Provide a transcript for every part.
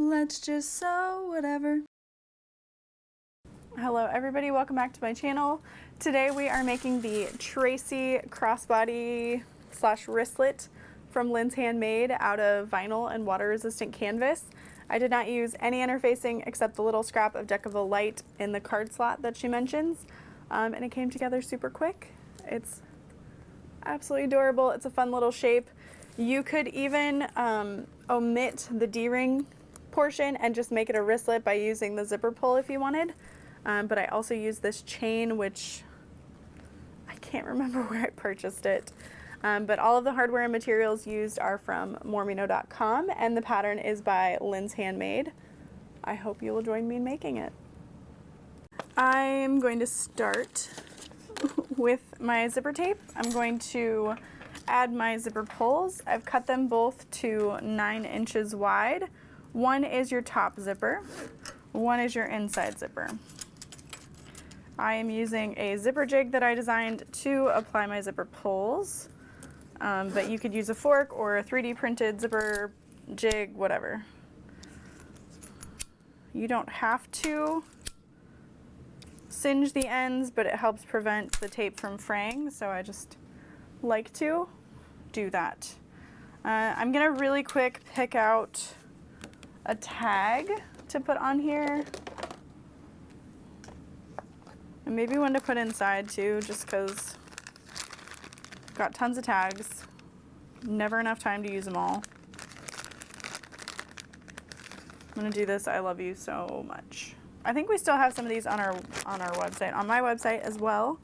let's just sew whatever. Hello everybody, welcome back to my channel. Today we are making the Tracy crossbody / wristlet from LindsHandmade out of vinyl and water resistant canvas. I did not use any interfacing except the little scrap of Decaville Light in the card slot that she mentions, and it came together super quick. It's absolutely adorable. It's a fun little shape. You could even omit the D-ring portion and just make it a wristlet by using the zipper pull if you wanted. But I also use this chain, which I can't remember where I purchased it. But all of the hardware and materials used are from Mormino.com, and the pattern is by LindsHandmade. I hope you will join me in making it. I'm going to start with my zipper tape. I'm going to add my zipper pulls. I've cut them both to 9 inches wide. One is your top zipper, one is your inside zipper. I am using a zipper jig that I designed to apply my zipper pulls, but you could use a fork or a 3D printed zipper jig, whatever. You don't have to singe the ends, but it helps prevent the tape from fraying, so I just like to do that. I'm gonna really quick pick out a tag to put on here, and maybe one to put inside too, just because I've got tons of tags, never enough time to use them all. I'm gonna do this I love you so much. I think we still have some of these on our website, on my website as well.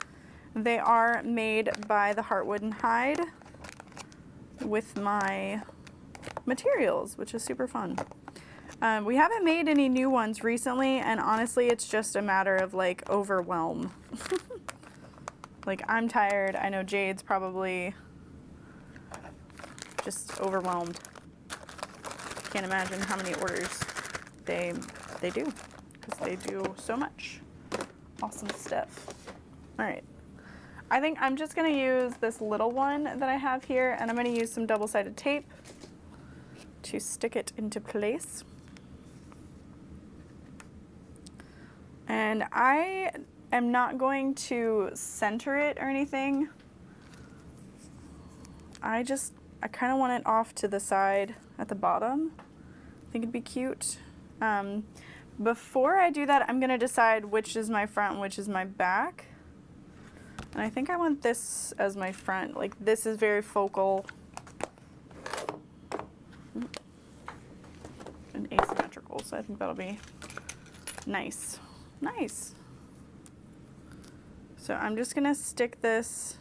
They are made by the Heartwood and Hide with my materials, which is super fun. We haven't made any new ones recently, and honestly it's just a matter of like overwhelm. Like, I'm tired. I know Jade's probably just overwhelmed. Can't imagine how many orders they do, because they do so much awesome stuff. All right, I think I'm just gonna use this little one that I have here, and I'm gonna use some double-sided tape to stick it into place. And I am not going to center it or anything. I kind of want it off to the side at the bottom. I think it'd be cute. Before I do that, I'm gonna decide which is my front and which is my back. And I think I want this as my front. Like, this is very focal and asymmetrical, so I think that'll be nice. Nice. So I'm just gonna stick this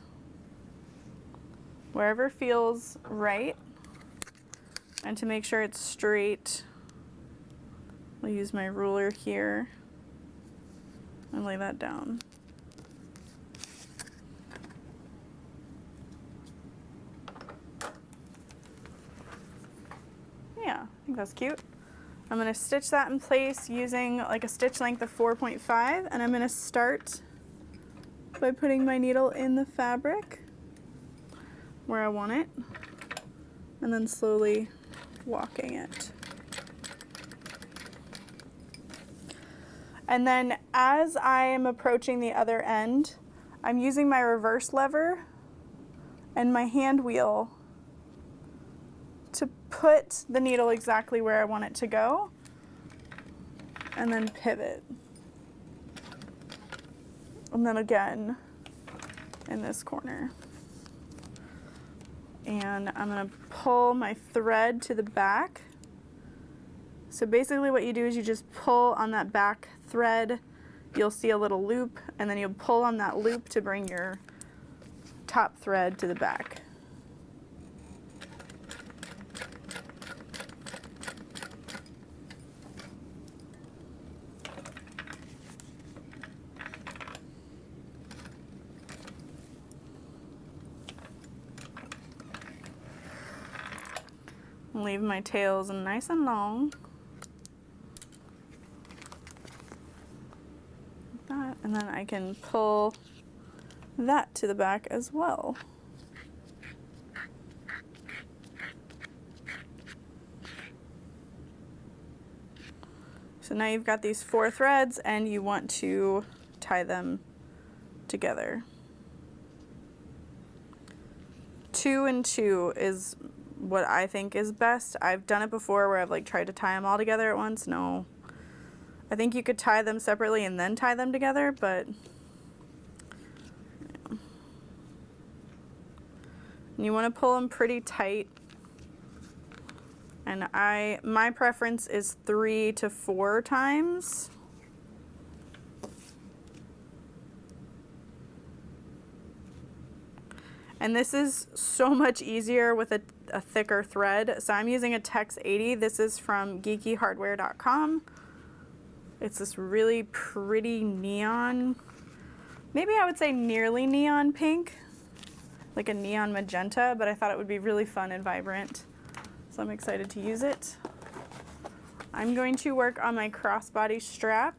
wherever feels right, and to make sure it's straight, I'll use my ruler here and lay that down. Yeah, I think that's cute. I'm going to stitch that in place using like a stitch length of 4.5, and I'm going to start by putting my needle in the fabric where I want it, and then slowly walking it. And then as I am approaching the other end, I'm using my reverse lever and my hand wheel to put the needle exactly where I want it to go, and then pivot. And then again in this corner. And I'm gonna pull my thread to the back. So basically what you do is you just pull on that back thread, you'll see a little loop, and then you'll pull on that loop to bring your top thread to the back. Leave my tails nice and long. Like that, and then I can pull that to the back as well. So now you've got these 4 threads and you want to tie them together. 2 and 2 is what I think is best. I've done it before where I've like tried to tie them all together at once. No. I think you could tie them separately and then tie them together, but yeah. And you want to pull them pretty tight. And my preference is 3 to 4 times. And this is so much easier with a thicker thread. So I'm using a Tex 80. This is from geekyhardware.com. It's this really pretty neon, maybe I would say nearly neon pink, like a neon magenta, but I thought it would be really fun and vibrant. So I'm excited to use it. I'm going to work on my crossbody strap.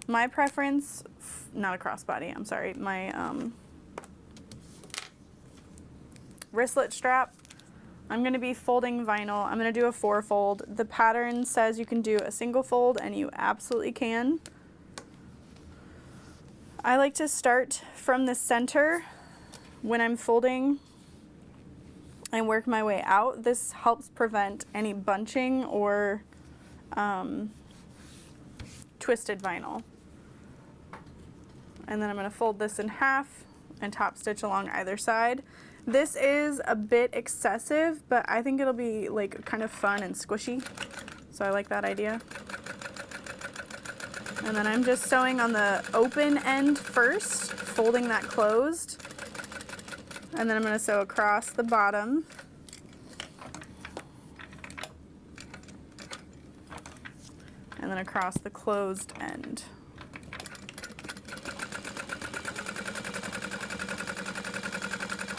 My preference, not a crossbody, I'm sorry, my wristlet strap. I'm going to be folding vinyl. I'm going to do a 4-fold. The pattern says you can do a single fold, and you absolutely can. I like to start from the center when I'm folding and work my way out. This helps prevent any bunching or twisted vinyl. And then I'm going to fold this in half and top stitch along either side. This is a bit excessive, but I think it'll be like kind of fun and squishy. So I like that idea. And then I'm just sewing on the open end first, folding that closed. And then I'm going to sew across the bottom. And then across the closed end.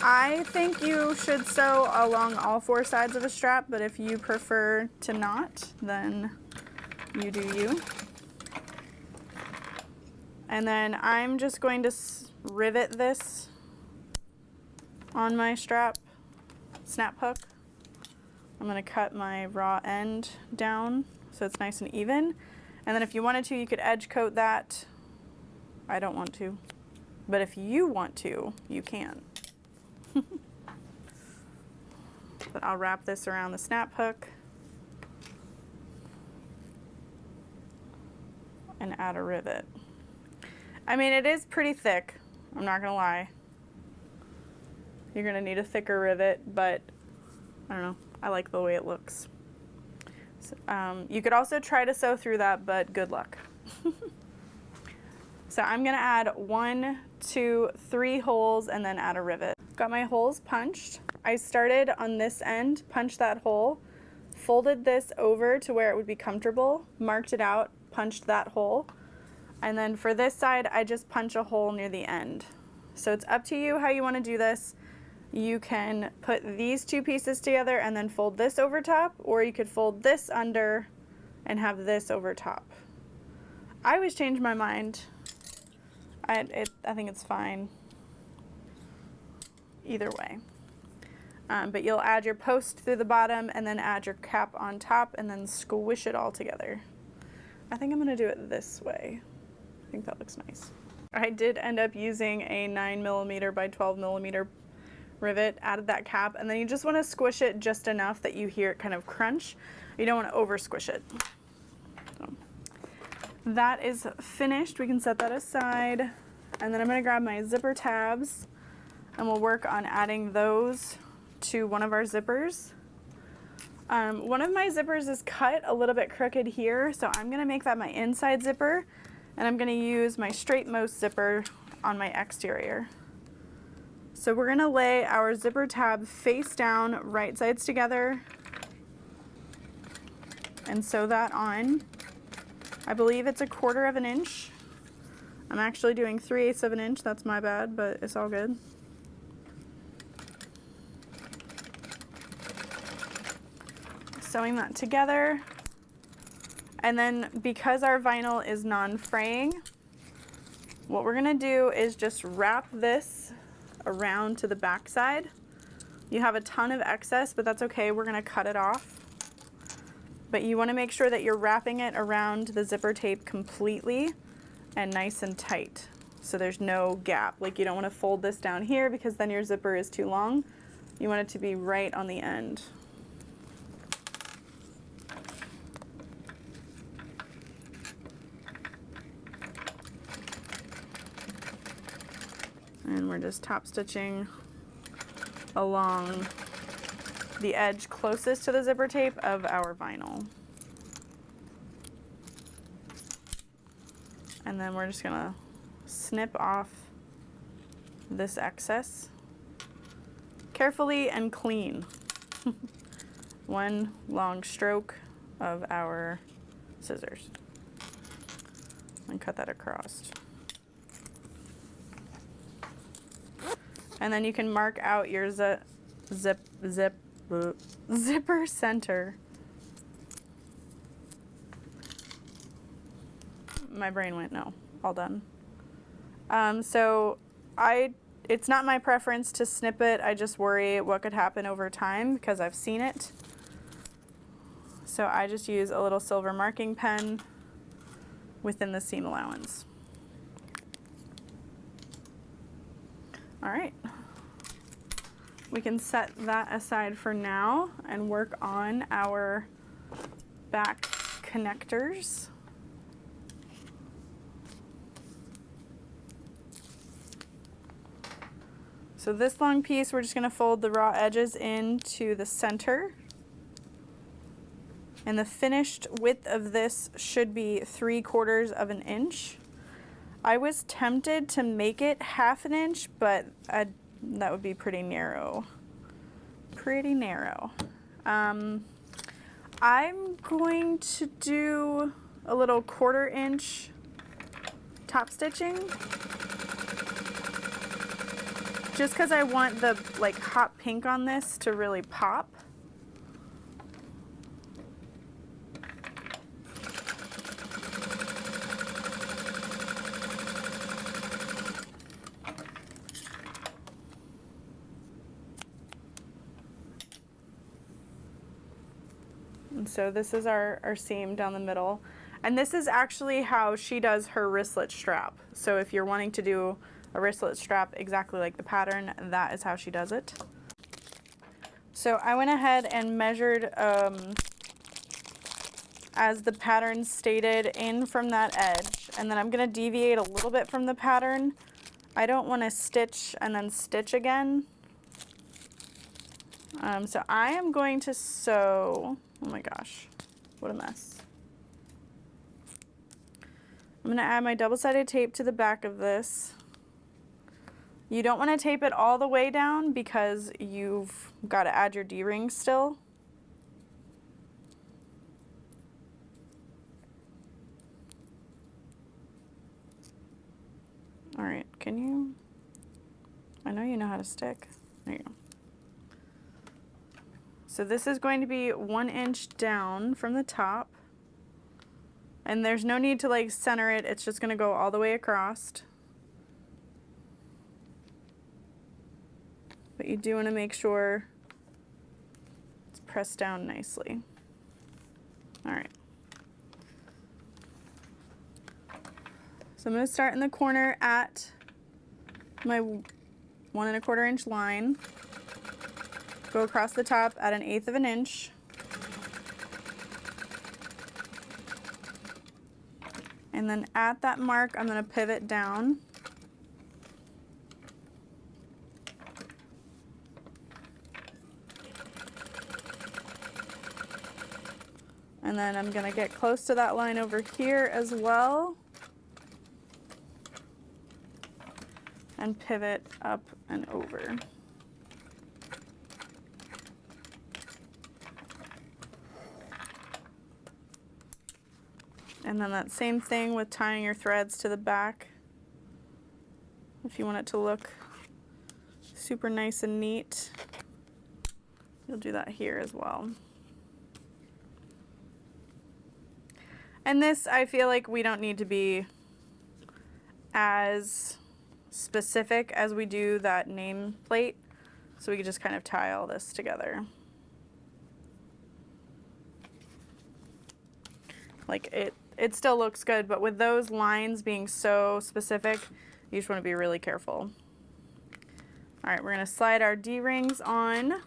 I think you should sew along all 4 sides of a strap, but if you prefer to not, then you do you. And then I'm just going to rivet this on my strap snap hook. I'm going to cut my raw end down so it's nice and even. And then if you wanted to, you could edge coat that. I don't want to, but if you want to, you can. But I'll wrap this around the snap hook and add a rivet. I mean, it is pretty thick, I'm not gonna lie. You're gonna need a thicker rivet, but I don't know, I like the way it looks. So, you could also try to sew through that, but good luck. So I'm gonna add 1, 2, 3 holes and then add a rivet. Got my holes punched. I started on this end, punched that hole, folded this over to where it would be comfortable, marked it out, punched that hole, and then for this side I just punch a hole near the end. So it's up to you how you want to do this. You can put these 2 pieces together and then fold this over top, or you could fold this under and have this over top. I always change my mind. I think it's fine either way. But you'll add your post through the bottom and then add your cap on top and then squish it all together. I think I'm going to do it this way. I think that looks nice. I did end up using a 9mm by 12mm rivet, added that cap, and then you just want to squish it just enough that you hear it kind of crunch. You don't want to over squish it. So that is finished. We can set that aside. And then I'm going to grab my zipper tabs and we'll work on adding those to one of our zippers. One of my zippers is cut a little bit crooked here, so I'm going to make that my inside zipper, and I'm going to use my straight most zipper on my exterior. So we're going to lay our zipper tab face down, right sides together, and sew that on. I believe it's 1/4 of an inch. I'm actually doing 3/8 of an inch. That's my bad, but it's all good. Sewing that together. And then because our vinyl is non-fraying, what we're gonna do is just wrap this around to the back side You have a ton of excess, but that's okay. We're gonna cut it off. But you wanna make sure that you're wrapping it around the zipper tape completely and nice and tight, so there's no gap. Like, you don't wanna fold this down here because then your zipper is too long. You want it to be right on the end. And we're just top stitching along the edge closest to the zipper tape of our vinyl. And then we're just gonna snip off this excess carefully and clean. One long stroke of our scissors and cut that across. And then you can mark out your zipper center. My brain went, no, all done. So it's not my preference to snip it. I just worry what could happen over time because I've seen it. So I just use a little silver marking pen within the seam allowance. All right, we can set that aside for now and work on our back connectors. So this long piece, we're just gonna fold the raw edges into the center. And the finished width of this should be 3/4 of an inch. I was tempted to make it 1/2 inch, but that would be pretty narrow. Pretty narrow. I'm going to do a little 1/4 inch top stitching, just because I want the like hot pink on this to really pop. And so this is our seam down the middle. And this is actually how she does her wristlet strap. So if you're wanting to do a wristlet strap exactly like the pattern, that is how she does it. So I went ahead and measured as the pattern stated in from that edge. And then I'm gonna deviate a little bit from the pattern. I don't wanna stitch and then stitch again. So I am going to sew, oh my gosh, what a mess. I'm gonna add my double-sided tape to the back of this. You don't wanna tape it all the way down because you've gotta add your D-rings still. All right, can you, I know you know how to stick. There you go. So this is going to be 1 inch down from the top. And there's no need to like center it, it's just gonna go all the way across. But you do wanna make sure it's pressed down nicely. All right. So I'm gonna start in the corner at my 1 1/4 inch line. Go across the top at 1/8 of an inch. And then at that mark, I'm gonna pivot down. And then I'm gonna get close to that line over here as well. And pivot up and over. And then that same thing with tying your threads to the back. If you want it to look super nice and neat, you'll do that here as well. And this, I feel like we don't need to be as specific as we do that nameplate. So we can just kind of tie all this together. Like it still looks good, but with those lines being so specific, you just want to be really careful. All right, we're gonna slide our D-rings on.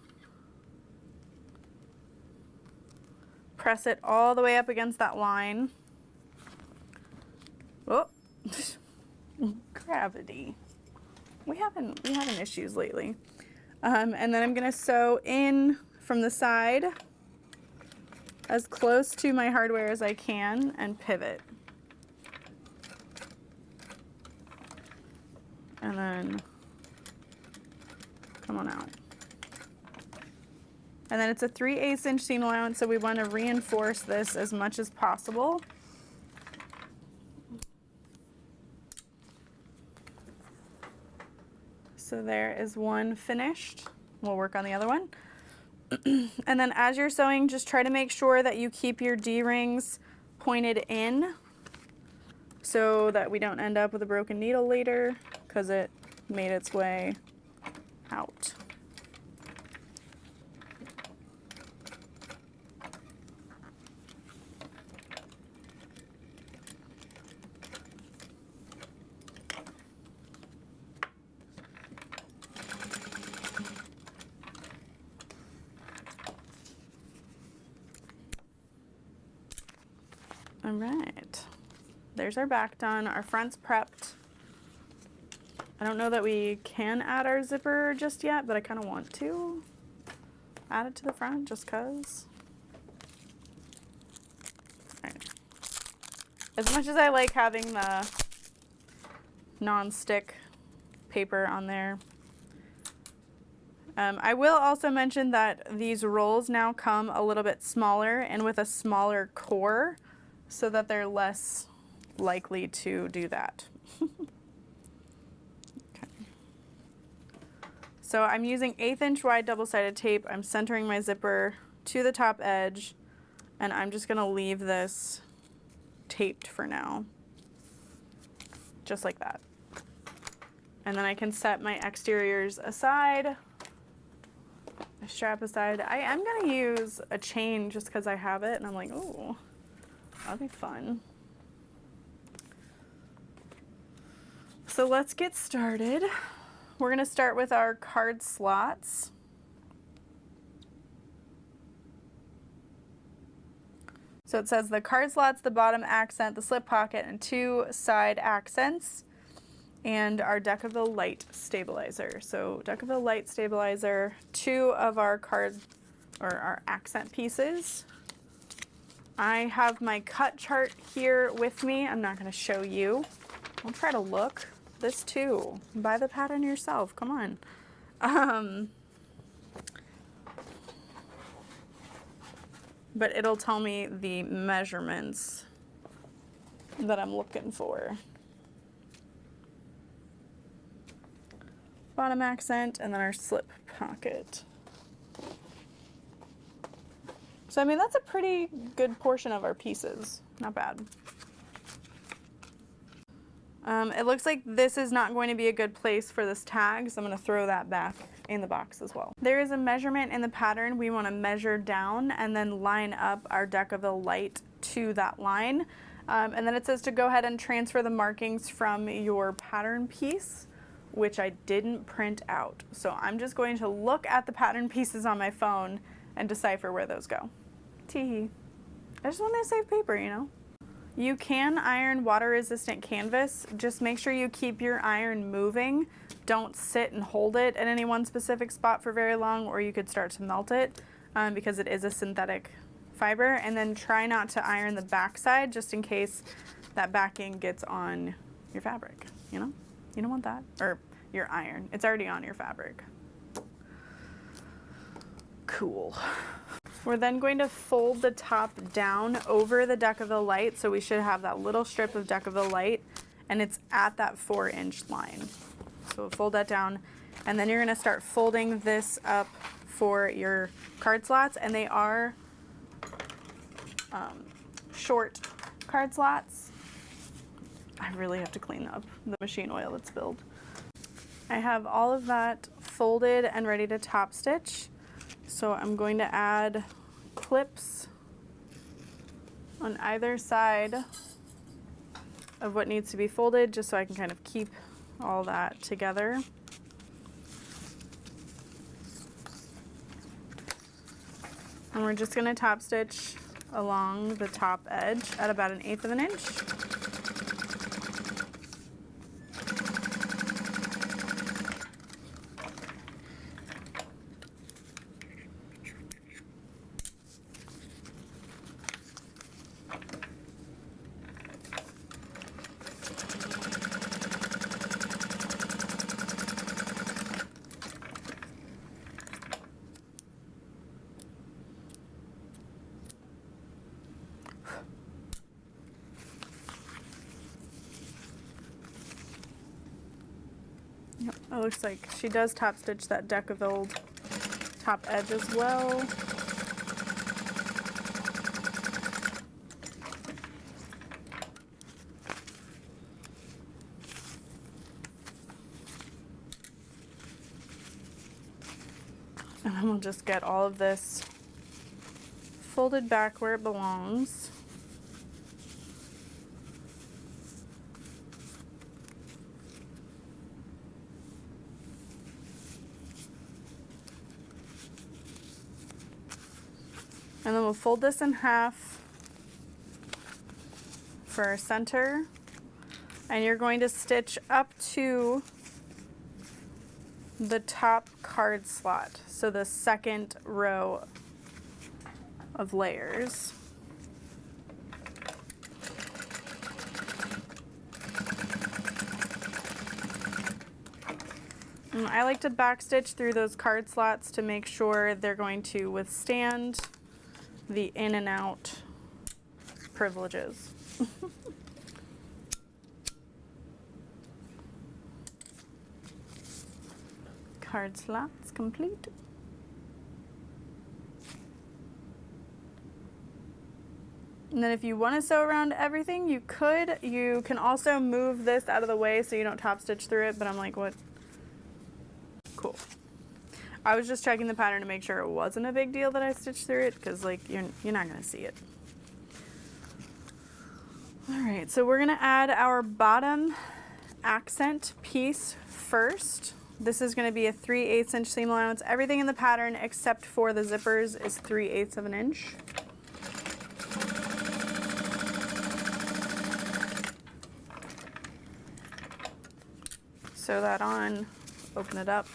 Press it all the way up against that line. Oh, gravity. We having issues lately. And then I'm gonna sew in from the side as close to my hardware as I can and pivot. And then come on out. And then it's a 3/8 inch seam allowance, so we want to reinforce this as much as possible. So there is one finished. We'll work on the other one. And then as you're sewing, just try to make sure that you keep your D-rings pointed in so that we don't end up with a broken needle later because it made its way out. All right, there's our back done. Our front's prepped. I don't know that we can add our zipper just yet, but I kind of want to add it to the front just cause. All right. As much as I like having the non-stick paper on there, I will also mention that these rolls now come a little bit smaller and with a smaller core, so that they're less likely to do that. Okay. So I'm using 1/8 inch wide double-sided tape. I'm centering my zipper to the top edge, and I'm just gonna leave this taped for now, just like that. And then I can set my exteriors aside, my strap aside. I am gonna use a chain just because I have it, and I'm like, oh, that'll be fun. So let's get started. We're gonna start with our card slots. So it says the card slots, the bottom accent, the slip pocket, and 2 side accents, and our Decaville light stabilizer. So Decaville light stabilizer, 2 of our card or our accent pieces. I have my cut chart here with me. I'm not going to show you. I'll try to look. This too. Buy the pattern yourself. Come on. But it'll tell me the measurements that I'm looking for. Bottom accent and then our slip pocket. So, I mean, that's a pretty good portion of our pieces. Not bad. It looks like this is not going to be a good place for this tag, so I'm going to throw that back in the box as well. There is a measurement in the pattern. We want to measure down and then line up our Decaville light to that line. And then it says to go ahead and transfer the markings from your pattern piece, which I didn't print out. So I'm just going to look at the pattern pieces on my phone and decipher where those go. Teehee. I just want to save paper, you know. You can iron water-resistant canvas. Just make sure you keep your iron moving. Don't sit and hold it at any one specific spot for very long, or you could start to melt it because it is a synthetic fiber. And then try not to iron the backside just in case that backing gets on your fabric, you know? You don't want that. Or your iron. It's already on your fabric. Cool. We're then going to fold the top down over the Decaville light, so we should have that little strip of Decaville light, and it's at that 4-inch line. So we'll fold that down, and then you're going to start folding this up for your card slots, and they are short card slots. I really have to clean up the machine oil that's spilled. I have all of that folded and ready to top stitch. So I'm going to add clips on either side of what needs to be folded, just so I can kind of keep all that together. And we're just going to top stitch along the top edge at about 1/8 of an inch. Yep, it looks like she does top stitch that decavilled top edge as well. And then we'll just get all of this folded back where it belongs. And then we'll fold this in half for our center. And you're going to stitch up to the top card slot, so the second row of layers. And I like to backstitch through those card slots to make sure they're going to withstand the in and out privileges. Card slots complete. And then if you want to sew around everything, you could. You can also move this out of the way so you don't top stitch through it, but I'm like, what? Cool. I was just checking the pattern to make sure it wasn't a big deal that I stitched through it, because like you're not going to see it. All right, so we're going to add our bottom accent piece first. This is going to be a 3/8 inch seam allowance. Everything in the pattern except for the zippers is 3/8 of an inch. Sew that on, open it up.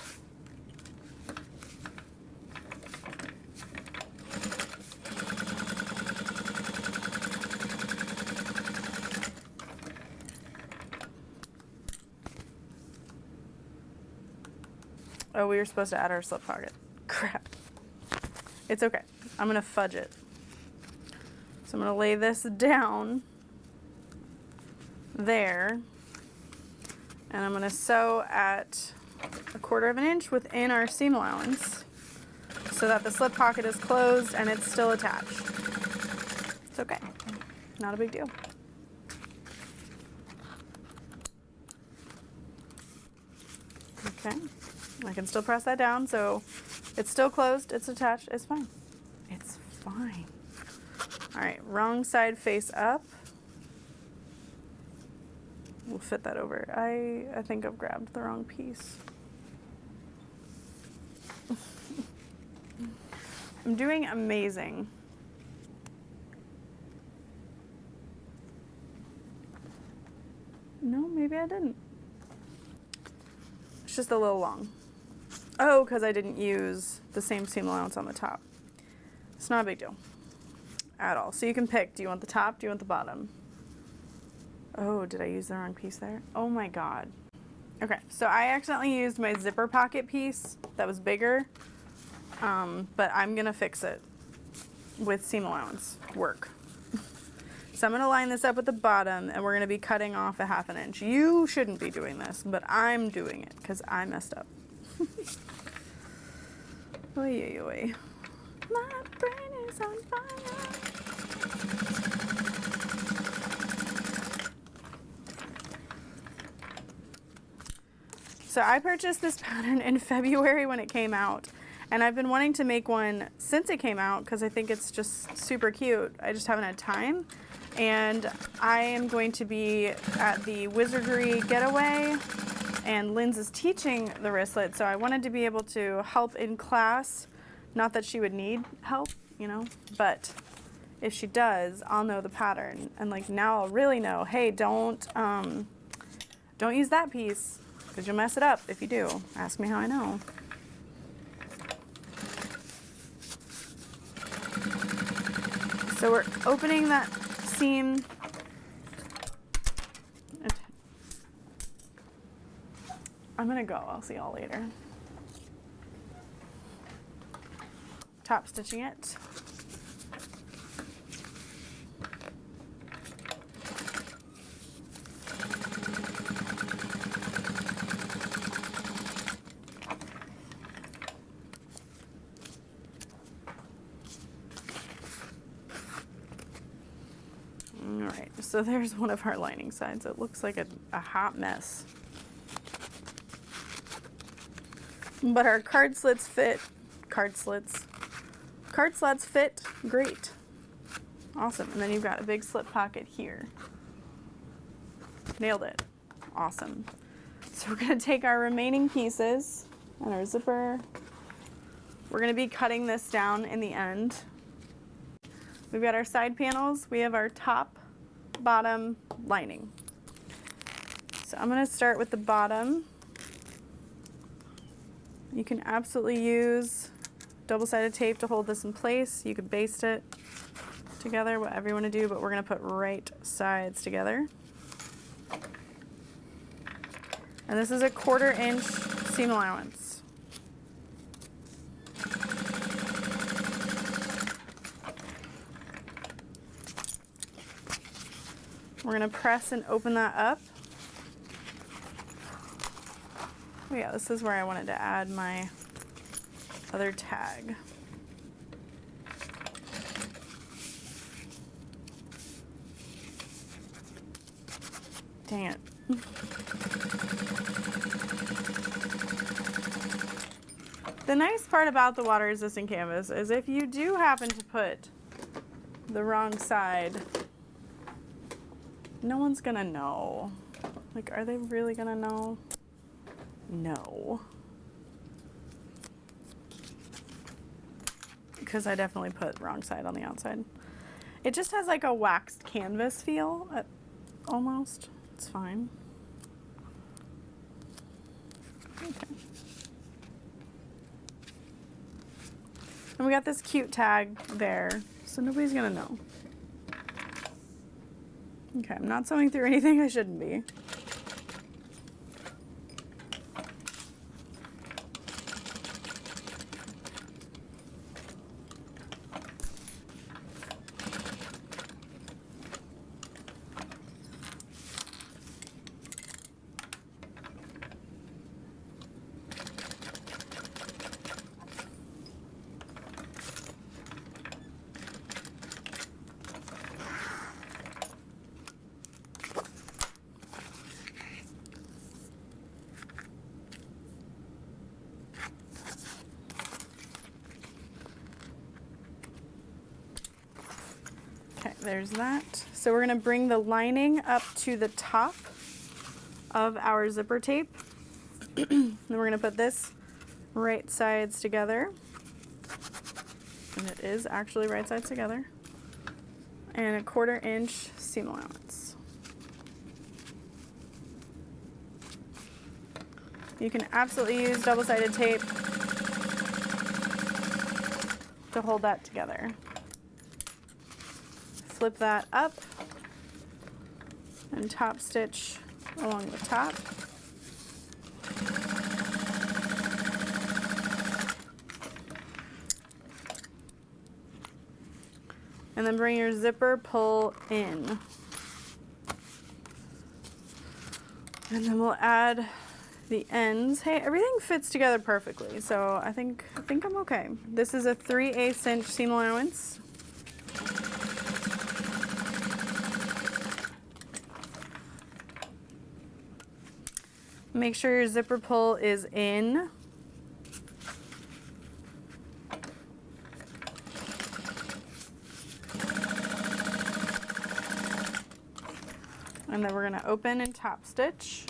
Oh, we were supposed to add our slip pocket. Crap. It's okay. I'm going to fudge it. So I'm going to lay this down there. And I'm going to sew at 1/4 of an inch within our seam allowance so that the slip pocket is closed and it's still attached. It's okay. Not a big deal. Okay. I can still press that down, so it's still closed, it's attached, it's fine. It's fine. All right, wrong side face up. We'll fit that over. I think I've grabbed the wrong piece. I'm doing amazing. No, maybe I didn't. It's just a little long. Oh, because I didn't use the same seam allowance on the top. It's not a big deal at all. So you can pick, do you want the top, do you want the bottom? Oh, did I use the wrong piece there? Oh my God. Okay, so I accidentally used my zipper pocket piece that was bigger, but I'm gonna fix it with seam allowance work. So I'm gonna line this up at the bottom and we're gonna be cutting off 1/2 inch. You shouldn't be doing this, but I'm doing it because I messed up. Oy, oy, oy. My brain is on fire. So I purchased this pattern in February when it came out, and I've been wanting to make one since it came out because I think it's just super cute. I just haven't had time. And I am going to be at the Wizardry Getaway, and Linds is teaching the wristlet, so I wanted to be able to help in class. Not that she would need help, you know, but if she does, I'll know the pattern. And like now I'll really know, hey, don't use that piece because you'll mess it up if you do. Ask me how I know. So we're opening that seam. I'm gonna go, I'll see y'all later. Top stitching it. All right, so there's one of our lining sides. It looks like a hot mess. But our card slits fit great. Awesome. And then you've got a big slip pocket here. Nailed it. Awesome. So we're going to take our remaining pieces and our zipper. We're going to be cutting this down in the end. We've got our side panels. We have our top, bottom, lining. So I'm going to start with the bottom. You can absolutely use double-sided tape to hold this in place. You could baste it together, whatever you want to do, but we're going to put right sides together. And this is a 1/4 inch seam allowance. We're going to press and open that up. Oh yeah, this is where I wanted to add my other tag. Dang it. The nice part about the water resistant canvas is if you do happen to put the wrong side, no one's gonna know. Like, are they really gonna know? No. Because I definitely put wrong side on the outside. It just has like a waxed canvas feel, almost. It's fine. Okay. And we got this cute tag there, so nobody's gonna know. Okay, I'm not sewing through anything I shouldn't be. Okay, there's that. So we're going to bring the lining up to the top of our zipper tape. Then we're going to put this right sides together. And it is actually right sides together. And a 1/4 inch seam allowance. You can absolutely use double-sided tape to hold that together. Flip that up and top stitch along the top. And then bring your zipper pull in. And then we'll add the ends. Hey, everything fits together perfectly, so I think I'm okay. This is a 3/8 inch seam allowance. Make sure your zipper pull is in. And then we're gonna open and top stitch.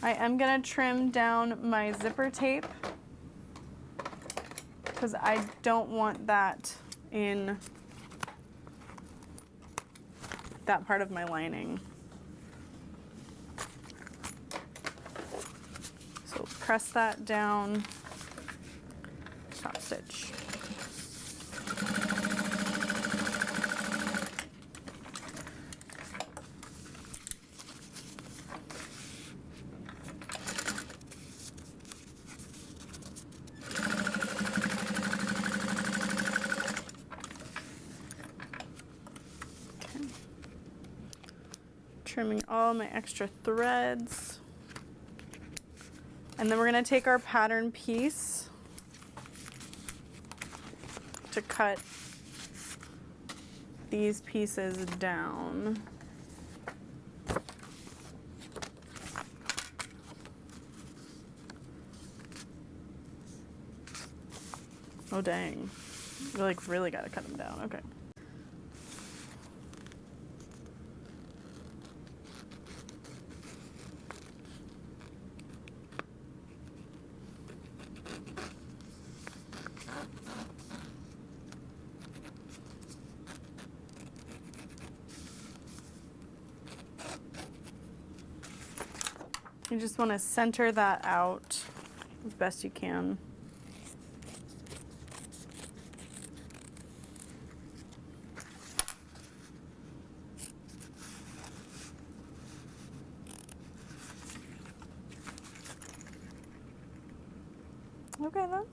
I am gonna trim down my zipper tape because I don't want that in that part of my lining. So press that down, top stitch. Trimming all my extra threads. And then we're going to take our pattern piece to cut these pieces down. Oh dang. We like really got to cut them down. Okay. You just want to center that out as best you can. Okay then.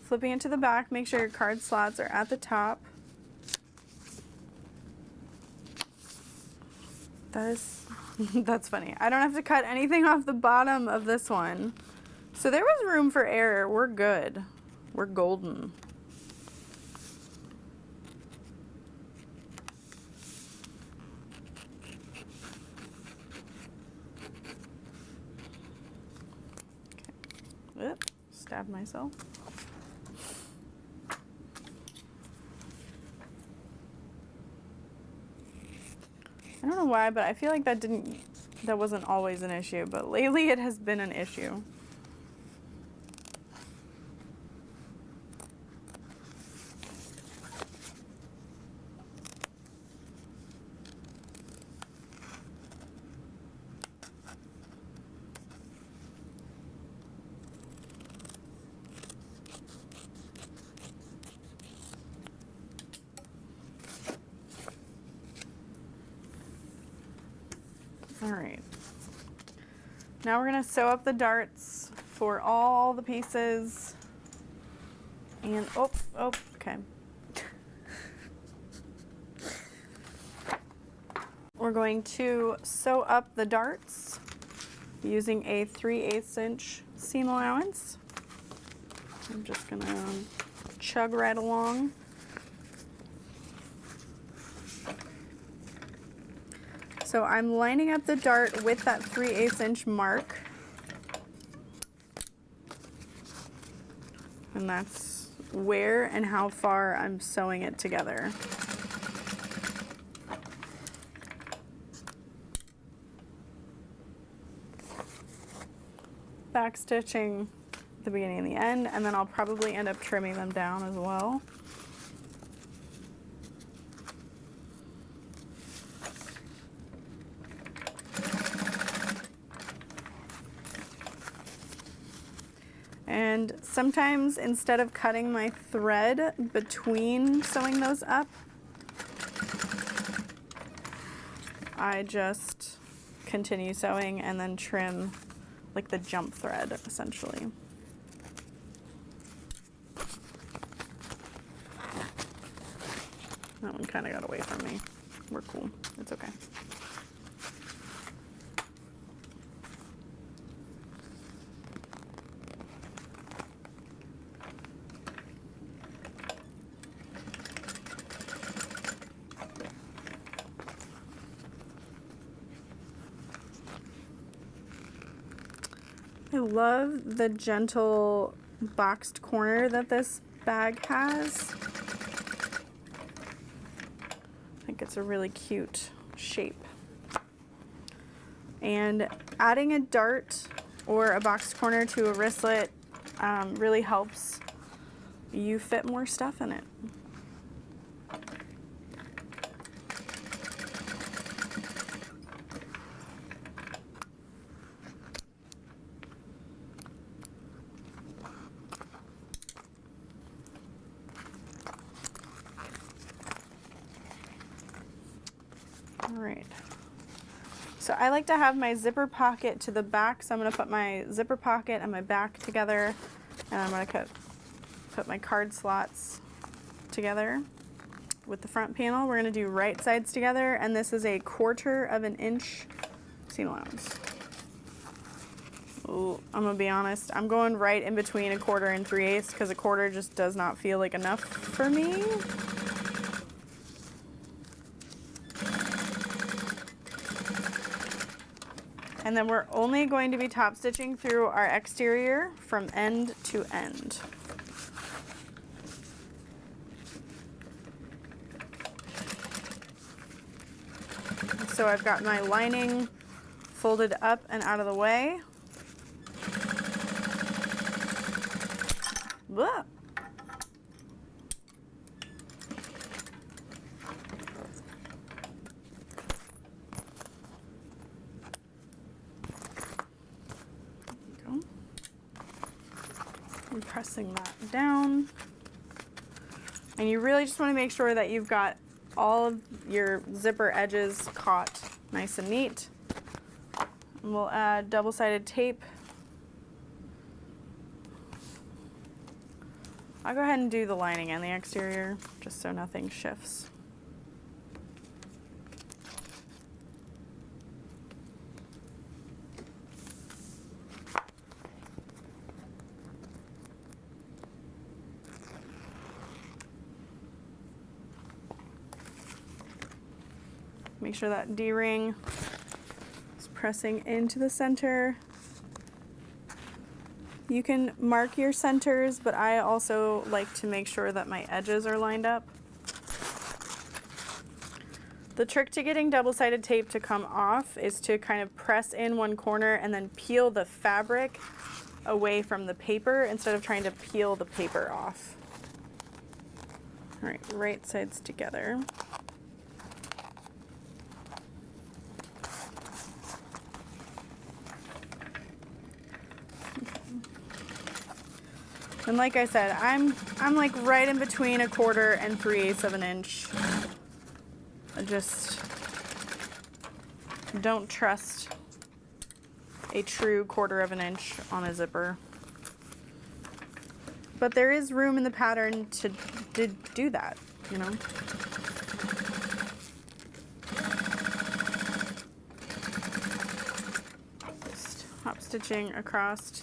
Flipping it to the back, make sure your card slots are at the top. That's funny. I don't have to cut anything off the bottom of this one. So there was room for error. We're good. We're golden. Okay. Oop, stabbed myself. I don't know why, but I feel like that wasn't always an issue, but lately it has been an issue. All right, now we're gonna sew up the darts for all the pieces. And okay. We're going to sew up the darts using a 3/8 inch seam allowance. I'm just gonna chug right along. So I'm lining up the dart with that 3/8 inch mark. And that's where and how far I'm sewing it together. Back stitching at the beginning and the end, and then I'll probably end up trimming them down as well. And sometimes instead of cutting my thread between sewing those up, I just continue sewing and then trim like the jump thread essentially. That one kind of got away from me. We're cool. It's okay. I love the gentle boxed corner that this bag has. I think it's a really cute shape. And adding a dart or a boxed corner to a wristlet really helps you fit more stuff in it. All right. So I like to have my zipper pocket to the back, so I'm going to put my zipper pocket and my back together, and I'm going to put my card slots together with the front panel. We're going to do right sides together, and this is a 1/4 of an inch seam allowance. Ooh, I'm going to be honest, I'm going right in between 1/4 and 3/8 because 1/4 just does not feel like enough for me. And then we're only going to be top stitching through our exterior from end to end. So I've got my lining folded up and out of the way. Blah. I'm pressing that down. And you really just want to make sure that you've got all of your zipper edges caught nice and neat. And we'll add double-sided tape. I'll go ahead and do the lining and the exterior just so nothing shifts. Make sure that D-ring is pressing into the center. You can mark your centers, but I also like to make sure that my edges are lined up. The trick to getting double-sided tape to come off is to kind of press in one corner and then peel the fabric away from the paper instead of trying to peel the paper off. All right, right sides together. And like I said, I'm like right in between 1/4 and 3/8 of an inch. I just don't trust a true 1/4 of an inch on a zipper. But there is room in the pattern to do that, you know. Just hop stitching across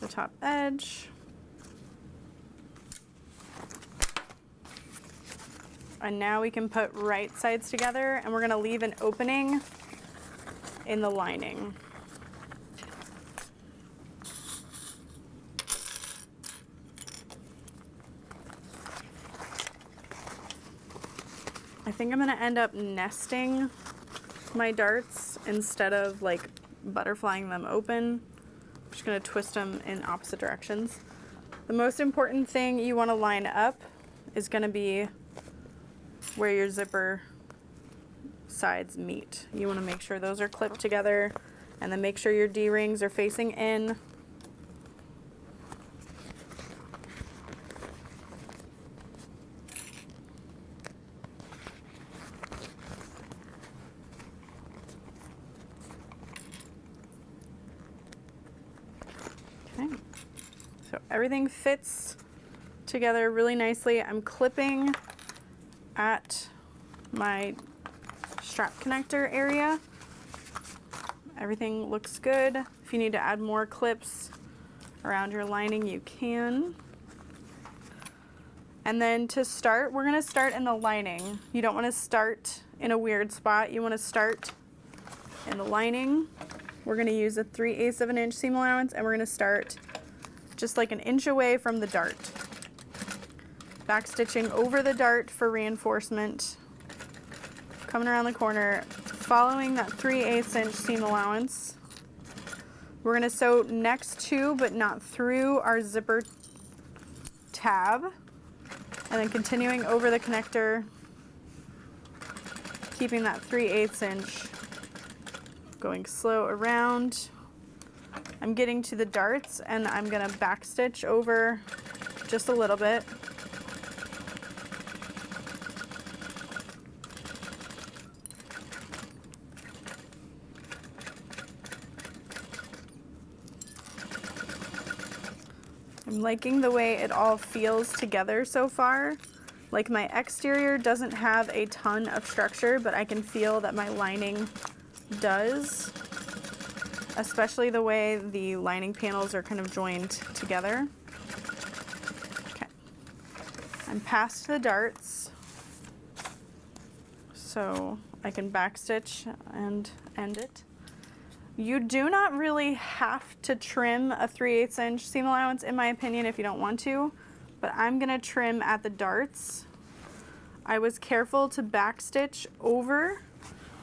the top edge. And now we can put right sides together, and we're going to leave an opening in the lining. I think I'm going to end up nesting my darts instead of like butterflying them open. I'm just going to twist them in opposite directions. The most important thing you want to line up is going to be where your zipper sides meet. You want to make sure those are clipped together, and then make sure your D-rings are facing in. Okay, so everything fits together really nicely. I'm clipping at my strap connector area. Everything looks good. If you need to add more clips around your lining, you can. And then to start, we're going to start in the lining. You don't want to start in a weird spot. You want to start in the lining. we're going to use a 3/8 of an inch seam allowance, and we're going to start just like an inch away from the dart. Back stitching over the dart for reinforcement, coming around the corner, following that 3/8 inch seam allowance. We're going to sew next to but not through our zipper tab, and then continuing over the connector, keeping that 3/8 inch, going slow around. I'm getting to the darts and I'm going to back stitch over just a little bit. I'm liking the way it all feels together so far. Like, my exterior doesn't have a ton of structure, but I can feel that my lining does, especially the way the lining panels are kind of joined together. Okay, I'm past the darts, so I can backstitch and end it. You do not really have to trim a 3/8 inch seam allowance, in my opinion, if you don't want to, but I'm gonna trim at the darts. I was careful to backstitch over,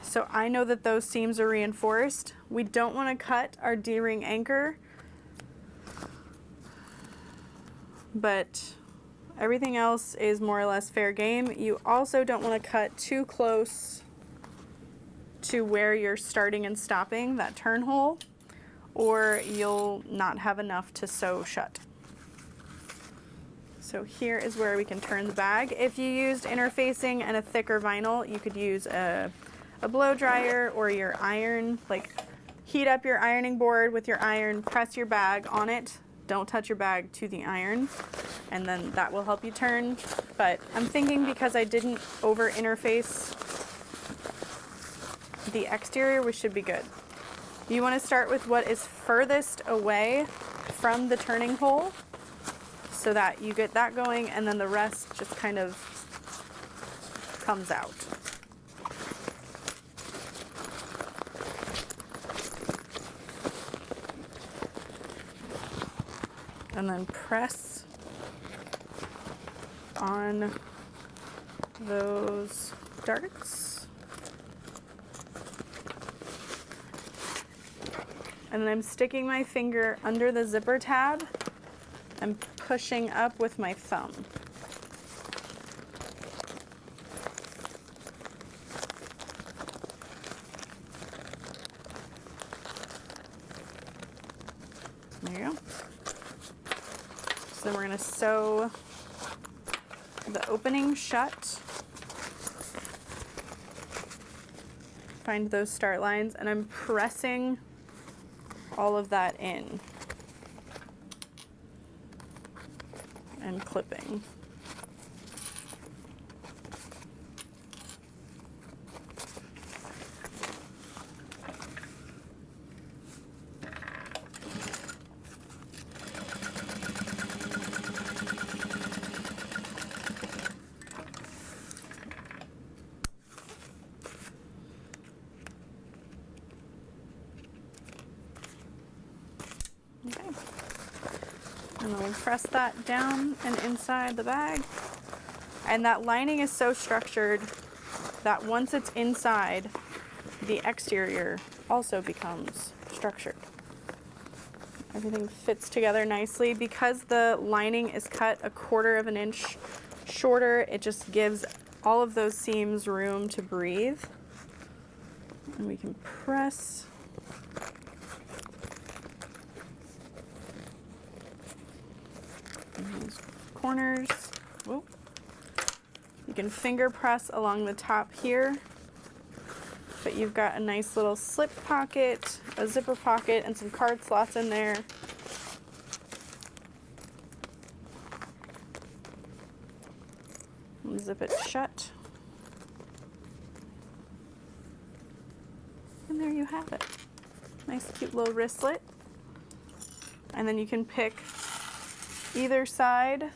so I know that those seams are reinforced. We don't want to cut our D-ring anchor, but everything else is more or less fair game. You also don't want to cut too close to where you're starting and stopping, that turn hole, or you'll not have enough to sew shut. So here is where we can turn the bag. If you used interfacing and a thicker vinyl, you could use a blow dryer or your iron. Like, heat up your ironing board with your iron, press your bag on it. Don't touch your bag to the iron, and then that will help you turn. But I'm thinking, because I didn't over interface the exterior, we should be good. You want to start with what is furthest away from the turning hole, so that you get that going, and then the rest just kind of comes out. And then press on those darts. And then I'm sticking my finger under the zipper tab and pushing up with my thumb. There you go. So then we're going to sew the opening shut. Find those start lines, and I'm pressing all of that in and clipping. Okay. And then we'll press that down and inside the bag. And that lining is so structured that once it's inside, the exterior also becomes structured. Everything fits together nicely. Because the lining is cut 1/4 of an inch shorter, it just gives all of those seams room to breathe. And we can press these corners. Whoa. You can finger press along the top here, but you've got a nice little slip pocket, a zipper pocket, and some card slots in there. And zip it shut. And there you have it. Nice cute little wristlet. And then you can pick either side.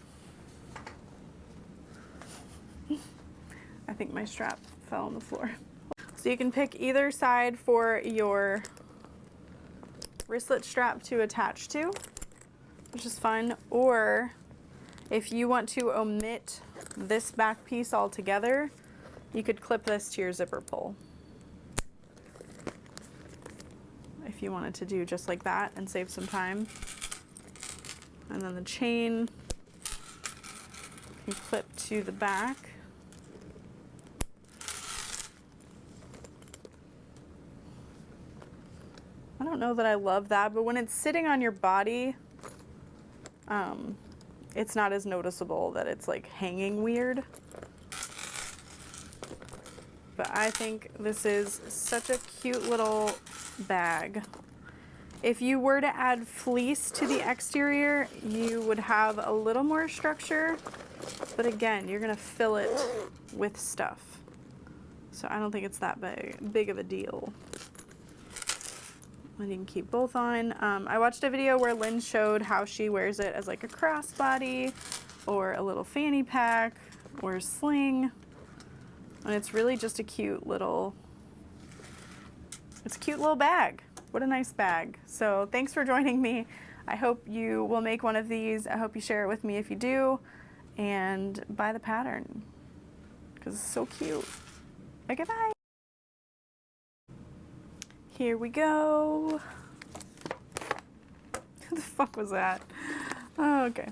I think my strap fell on the floor. So you can pick either side for your wristlet strap to attach to, which is fun. Or if you want to omit this back piece altogether, you could clip this to your zipper pull. If you wanted to do just like that and save some time. And then the chain can clip to the back. I don't know that I love that, but when it's sitting on your body, it's not as noticeable that it's like hanging weird. But I think this is such a cute little bag. If you were to add fleece to the exterior, you would have a little more structure, but again, you're gonna fill it with stuff. So I don't think it's that big of a deal. And you can keep both on. I watched a video where Lynn showed how she wears it as like a crossbody or a little fanny pack or a sling. And it's really just a cute little, it's a cute little bag. What a nice bag. So thanks for joining me. I hope you will make one of these. I hope you share it with me if you do, and buy the pattern because it's so cute. Okay, bye. Here we go. Who the fuck was that? Oh, okay.